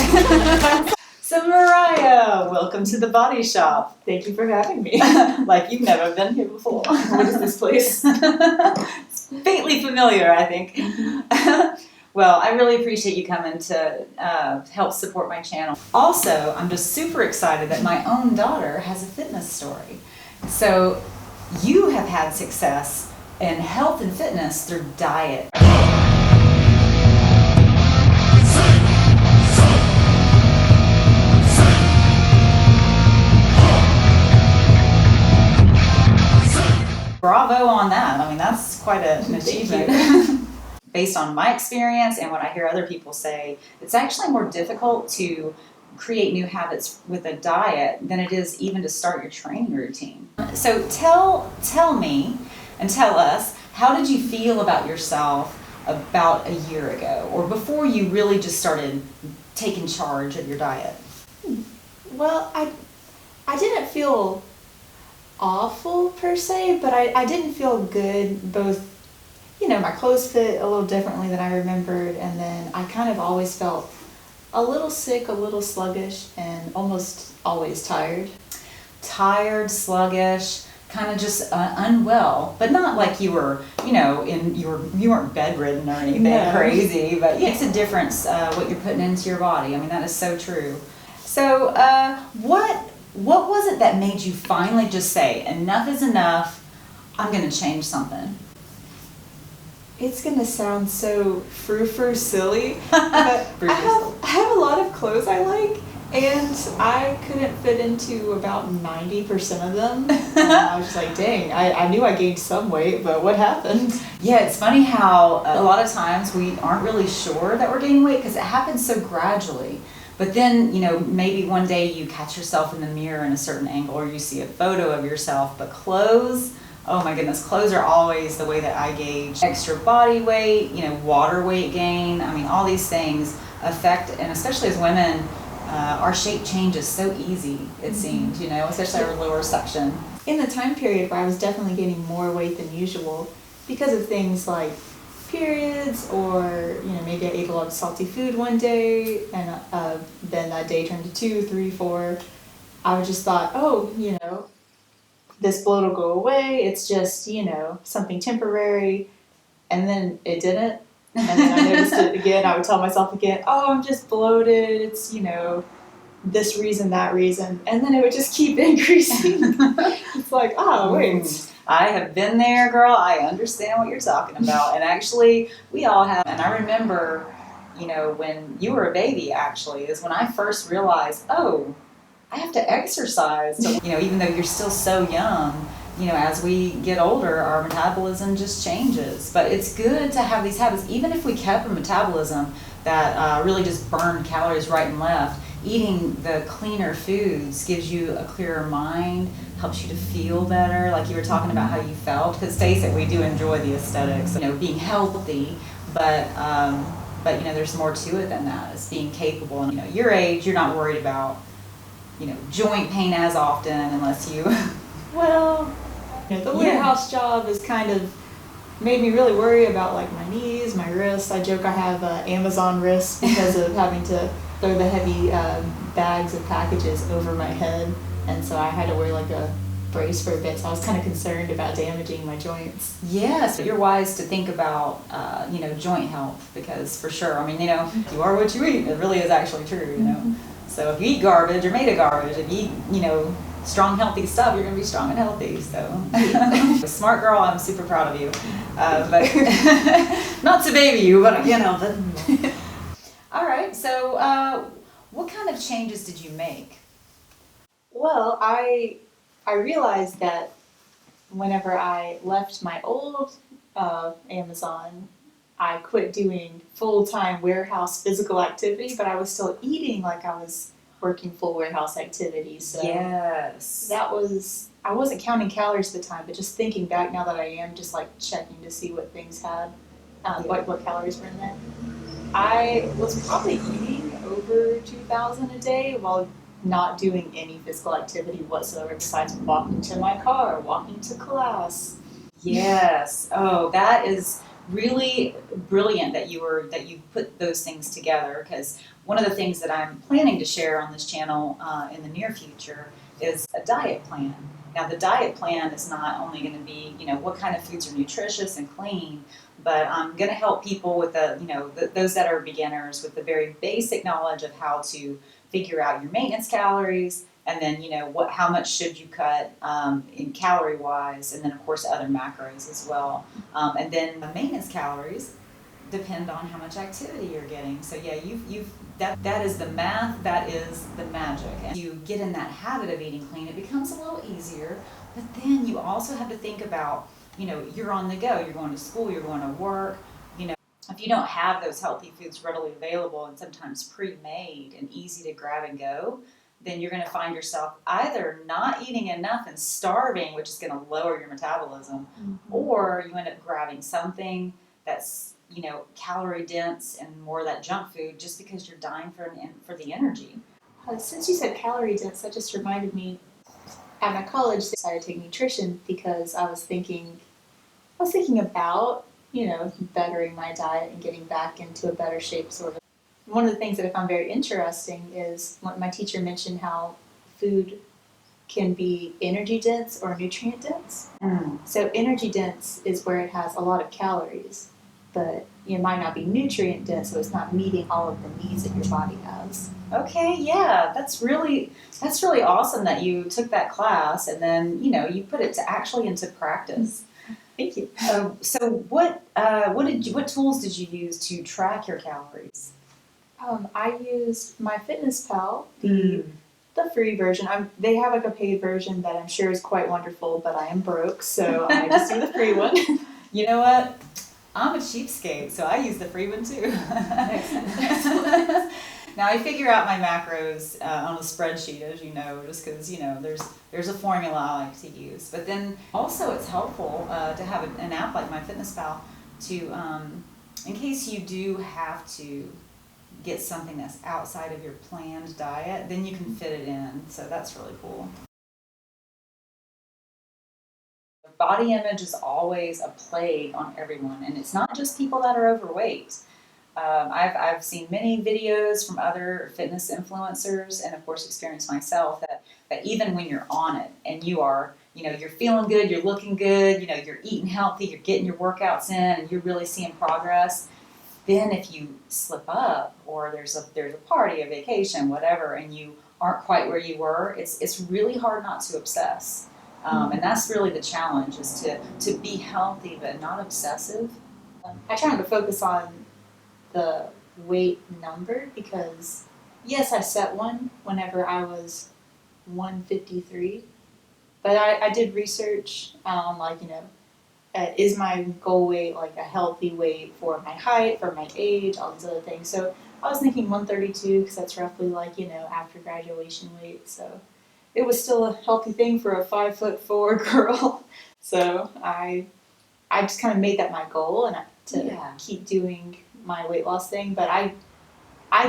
So Mariah, welcome to the Body Shop. Thank you for having me. Like you've never been here before. What is this place? It's faintly familiar, I think. Well, I really appreciate you coming to help support my channel. Also, I'm just super excited that my own daughter has a fitness story. So you have had success in health and fitness through diet. Bravo on that. I mean, that's quite an achievement. Based on my experience and what I hear other people say, it's actually more difficult to create new habits with a diet than it is even to start your training routine. So tell me and tell us, how did you feel about yourself about a year ago or before you really just started taking charge of your diet? Well, I didn't feel awful per se, but I didn't feel good. Both, my clothes fit a little differently than I remembered, and then I kind of always felt a little sick, a little sluggish, and almost always tired. Tired, sluggish, kind of just unwell, but not like you were, you weren't bedridden or anything crazy, but it makes a difference what you're putting into your body. I mean, that is so true. So what was it that made you finally just say, enough is enough, I'm going to change something? It's going to sound so frou-frou silly, but I have a lot of clothes I like, and I couldn't fit into about 90% of them. And I was just like, dang, I knew I gained some weight, but what happened? Yeah, it's funny how a lot of times we aren't really sure that we're gaining weight because it happens so gradually. But then, maybe one day you catch yourself in the mirror in a certain angle or you see a photo of yourself. But clothes, oh my goodness, clothes are always the way that I gauge extra body weight, water weight gain. I mean, all these things affect, and especially as women, our shape changes so easy, it seems, especially our lower section. In the time period where I was definitely gaining more weight than usual because of things like periods, or maybe I ate a lot of salty food one day, and then that day turned to 2, 3, 4. I just thought, this bloat will go away. It's just something temporary, and then it didn't. And then I noticed it again. I would tell myself again, oh, I'm just bloated. It's this reason, that reason, and then it would just keep increasing. It's like, oh wait. I have been there, girl. I understand what you're talking about. And actually, we all have. And I remember, when you were a baby, actually, is when I first realized, oh, I have to exercise. So, even though you're still so young, as we get older, our metabolism just changes. But it's good to have these habits. Even if we kept a metabolism that really just burned calories right and left, eating the cleaner foods gives you a clearer mind, helps you to feel better, like you were talking about how you felt. Because face it, we do enjoy the aesthetics, being healthy, but there's more to it than that. It's being capable. And your age, you're not worried about joint pain as often, unless you. Well, the warehouse job has kind of made me really worry about like my knees, my wrists. I joke I have Amazon wrists because of having to throw the heavy bags of packages over my head, and so I had to wear like a brace for a bit, so I was kind of concerned about damaging my joints. Yes, you're wise to think about joint health, because for sure, I mean, you are what you eat. It really is actually true, So if you eat garbage, you're made of garbage. If you eat, strong, healthy stuff, you're going to be strong and healthy. So, smart girl, I'm super proud of you. But not to baby you, but I can't help it. All right, so what kind of changes did you make? Well, I realized that whenever I left my old Amazon, I quit doing full-time warehouse physical activity, but I was still eating like I was working full warehouse activities. So yes, I wasn't counting calories at the time, but just thinking back now that I am, just like checking to see what things had, what calories were in there. I was probably eating over 2,000 a day while not doing any physical activity whatsoever besides walking to my car, walking to class. Yes. Oh, that is really brilliant that you put those things together, because one of the things that I'm planning to share on this channel in the near future is a diet plan. Now, the diet plan is not only going to be, what kind of foods are nutritious and clean, but I'm going to help people with those that are beginners with the very basic knowledge of how to figure out your maintenance calories, and then how much should you cut in calorie wise, and then of course other macros as well, and then the maintenance calories depend on how much activity you're getting. So yeah, that is the math, that is the magic. And you get in that habit of eating clean, it becomes a little easier. But then you also have to think about, you're on the go, you're going to school, you're going to work. If you don't have those healthy foods readily available and sometimes pre-made and easy to grab and go, then you're going to find yourself either not eating enough and starving, which is going to lower your metabolism, or you end up grabbing something that's calorie dense and more of that junk food just because you're dying for the energy. Since you said calorie dense, that just reminded me. At my college, I decided to take nutrition because I was thinking about bettering my diet and getting back into a better shape, sort of. One of the things that I found very interesting is when my teacher mentioned how food can be energy dense or nutrient dense. So energy dense is where it has a lot of calories, but it might not be nutrient dense, so it's not meeting all of the needs that your body has. Okay, yeah, that's really awesome that you took that class and then you put it into practice. Thank you. So what tools did you use to track your calories? I used MyFitnessPal, the free version. They have like a paid version that I'm sure is quite wonderful, but I am broke, so I just do the free one. You know what? I'm a cheapskate, so I use the free one too. Now I figure out my macros on a spreadsheet, as you know, just because there's a formula I like to use. But then also it's helpful to have an app like MyFitnessPal to, in case you do have to get something that's outside of your planned diet, then you can fit it in. So that's really cool. Body image is always a plague on everyone, and it's not just people that are overweight. I've seen many videos from other fitness influencers, and of course experienced myself, that even when you're on it and you are, you're feeling good, you're looking good, you're eating healthy, you're getting your workouts in, and you're really seeing progress, then if you slip up, or there's a party, a vacation, whatever, and you aren't quite where you were, it's really hard not to obsess. And that's really the challenge, is to be healthy but not obsessive. I try not to focus on the weight number because, yes, I set one whenever I was 153, but I did research is my goal weight like a healthy weight for my height, for my age, all these other things. So I was thinking 132 because that's roughly after graduation weight. So it was still a healthy thing for a 5'4" girl. So I just kind of made that my goal and to keep doing my weight loss thing. But I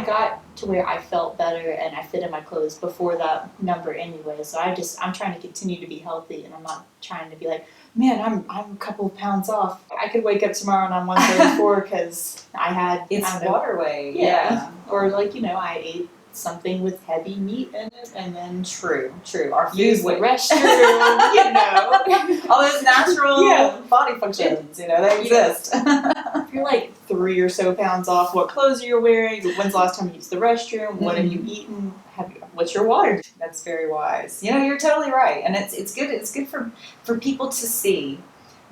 got to where I felt better and I fit in my clothes before that number anyway. So I'm trying to continue to be healthy, and I'm not trying to be like, man, I'm a couple of pounds off. I could wake up tomorrow and I'm 134 because I had water weight. Yeah. Or I ate something with heavy meat in it, and then true. Our food use the restroom, all those natural body functions, they exist. If you're like 3 or so pounds off, what clothes are you wearing? When's the last time you used the restroom? What have you eaten? What's your water? That's very wise. You're totally right, and it's good. It's good for people to see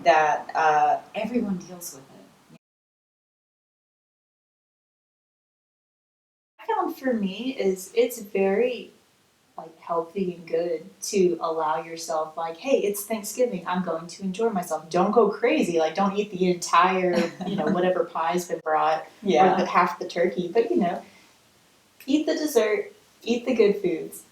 that everyone deals with it. For me is it's very healthy and good to allow yourself hey, it's Thanksgiving, I'm going to enjoy myself. Don't go crazy, don't eat the entire whatever pie's been brought or half the turkey, but eat the dessert, eat the good foods.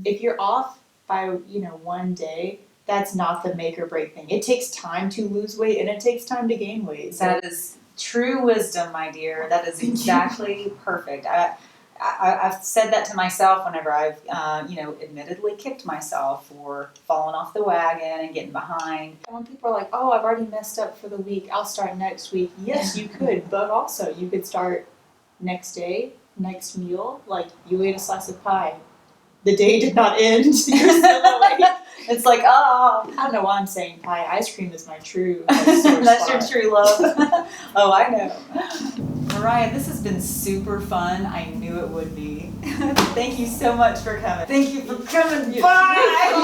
If you're off by one day, that's not the make or break thing. It takes time to lose weight and it takes time to gain weight. So that is true wisdom, my dear. That is exactly perfect. I've said that to myself whenever I've, admittedly kicked myself for falling off the wagon and getting behind. And when people are like, oh, I've already messed up for the week, I'll start next week. Yes, you could, but also you could start next day, next meal. Like, you ate a slice of pie. The day did not end. You're still awake. It's like, oh. I don't know why I'm saying pie. Ice cream is my true source That's spot. your true love. Oh, I know. Mariah, this has been super fun. I knew it would be. Thank you so much for coming. Thank you for coming by.